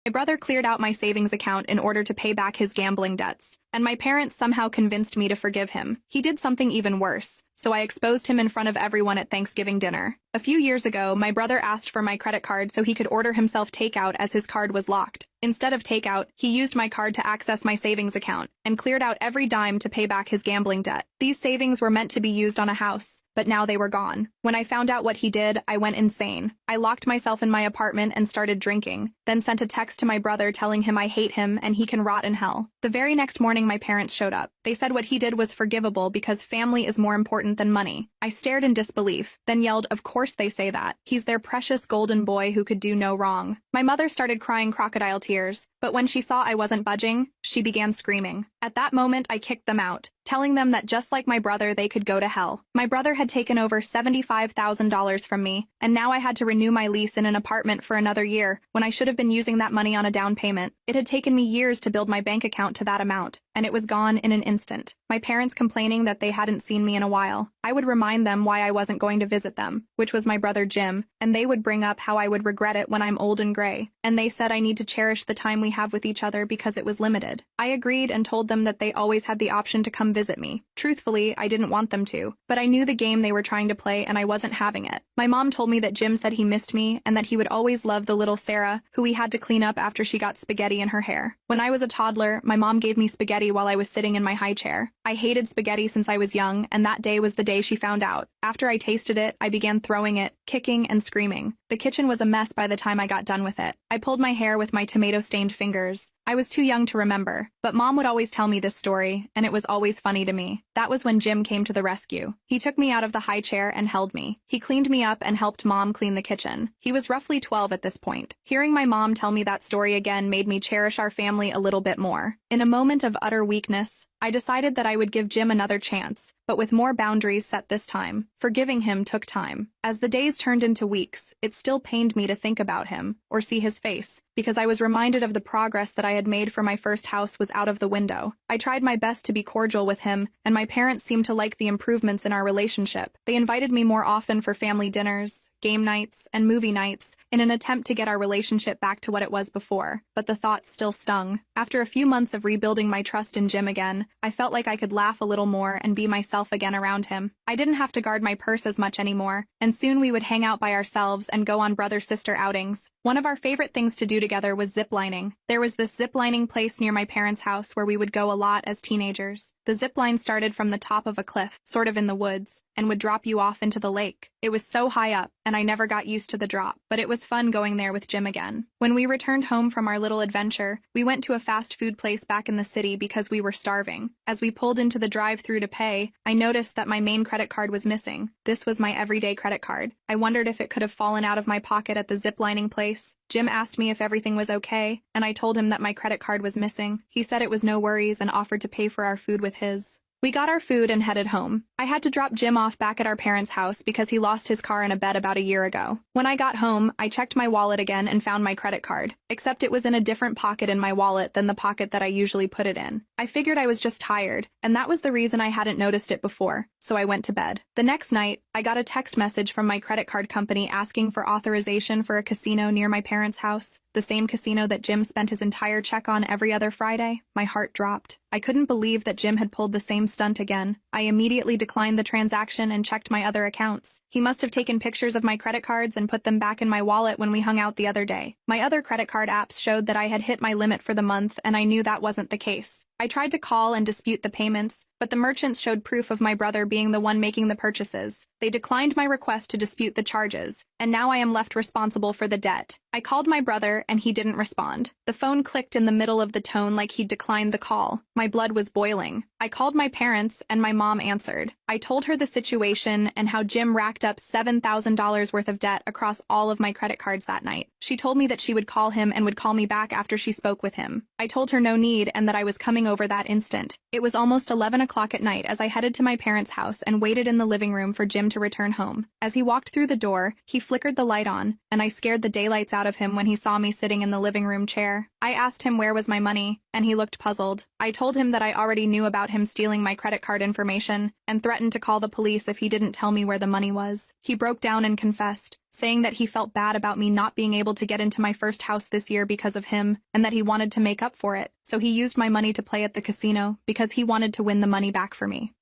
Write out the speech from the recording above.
My brother cleared out my savings account in order to pay back his gambling debts, and my parents somehow convinced me to forgive him. He did something even worse, so I exposed him in front of everyone at Thanksgiving dinner. A few years ago, my brother asked for my credit card so he could order himself takeout as his card was locked. Instead of takeout, he used my card to access my savings account and cleared out every dime to pay back his gambling debt. These savings were meant to be used on a house, but now they were gone. When I found out what he did, I went insane. I locked myself in my apartment and started drinking, then sent a text to my brother telling him I hate him and he can rot in hell. The very next morning, my parents showed up. They said what he did was forgivable because family is more important than money. I stared in disbelief, then yelled, "Of course they say that. He's their precious golden boy who could do no wrong." My mother started crying crocodile tears, but when she saw I wasn't budging, she began screaming. At that moment, I kicked them out, telling them that just like my brother, they could go to hell. My brother had taken over $75,000 from me, and now I had to renew my lease in an apartment for another year when I should have been using that money on a down payment. It had taken me years to build my bank account to that amount, and it was gone in an instant. My parents complaining that they hadn't seen me in a while. I would remind them why I wasn't going to visit them, which was my brother Jim, and they would bring up how I would regret it when I'm old and gray, and they said I need to cherish the time we have with each other because it was limited. I agreed and told them that they always had the option to come visit me. Truthfully, I didn't want them to, but I knew the game they were trying to play and I wasn't having it. My mom told me that Jim said he missed me and that he would always love the little Sarah, who he had to clean up after she got spaghetti in her hair. When I was a toddler, my mom gave me spaghetti while I was sitting in my high chair. I hated spaghetti since I was young, and that day was the day she found out. After I tasted it, I began throwing it, kicking and screaming. The kitchen was a mess by the time I got done with it. I pulled my hair with my tomato-stained fingers. I was too young to remember, but Mom would always tell me this story, and it was always funny to me. That was when Jim came to the rescue. He took me out of the high chair and held me. He cleaned me up and helped Mom clean the kitchen. He was roughly 12 at this point. Hearing my mom tell me that story again made me cherish our family a little bit more. In a moment of utter weakness, I decided that I would give Jim another chance, but with more boundaries set this time. Forgiving him took time. As the days turned into weeks, it still pained me to think about him, or see his face, because I was reminded of the progress that I had made for my first house was out of the window. I tried my best to be cordial with him, and my parents seemed to like the improvements in our relationship. They invited me more often for family dinners, game nights, and movie nights, in an attempt to get our relationship back to what it was before, but the thought still stung. After a few months of rebuilding my trust in Jim again, I felt like I could laugh a little more and be myself again around him. I didn't have to guard my purse as much anymore, and soon we would hang out by ourselves and go on brother-sister outings. One of our favorite things to do together was ziplining. There was this ziplining place near my parents' house where we would go a lot as teenagers. The zipline started from the top of a cliff, sort of in the woods, and would drop you off into the lake. It was so high up, and I never got used to the drop, but it was fun going there with Jim again. When we returned home from our little adventure, we went to a fast food place back in the city because we were starving. As we pulled into the drive-thru to pay, I noticed that my main credit card was missing. This was my everyday credit card. I wondered if it could have fallen out of my pocket at the ziplining place. Jim asked me if everything was okay, and I told him that my credit card was missing. He said it was no worries and offered to pay for our food with his. We got our food and headed home. I had to drop Jim off back at our parents' house because he lost his car in a bed about a year ago. When I got home, I checked my wallet again and found my credit card, except it was in a different pocket in my wallet than the pocket that I usually put it in. I figured I was just tired, and that was the reason I hadn't noticed it before, so I went to bed. The next night, I got a text message from my credit card company asking for authorization for a casino near my parents' house, the same casino that Jim spent his entire check on every other Friday. My heart dropped. I couldn't believe that Jim had pulled the same stunt again. I immediately declined the transaction and checked my other accounts. He must have taken pictures of my credit cards and put them back in my wallet when we hung out the other day. My other credit card apps showed that I had hit my limit for the month, and I knew that wasn't the case. I tried to call and dispute the payments, but the merchants showed proof of my brother being the one making the purchases. They declined my request to dispute the charges, and now I am left responsible for the debt. I called my brother, and he didn't respond. The phone clicked in the middle of the tone like he'd declined the call. My blood was boiling. I called my parents, and my mom answered. I told her the situation and how Jim racked up $7,000 worth of debt across all of my credit cards that night. She told me that she would call him and would call me back after she spoke with him. I told her no need and that I was coming over that instant. It was almost 11 o'clock at night as I headed to my parents' house and waited in the living room for Jim to return home. As he walked through the door, he flickered the light on, and I scared the daylights out of him when he saw me sitting in the living room chair. I asked him where was my money, and he looked puzzled. I told him that I already knew about him stealing my credit card information and threatened to call the police if he didn't tell me where the money was. He broke down and confessed, saying that he felt bad about me not being able to get into my first house this year because of him, and that he wanted to make up for it, so he used my money to play at the casino because he wanted to win the money back for me.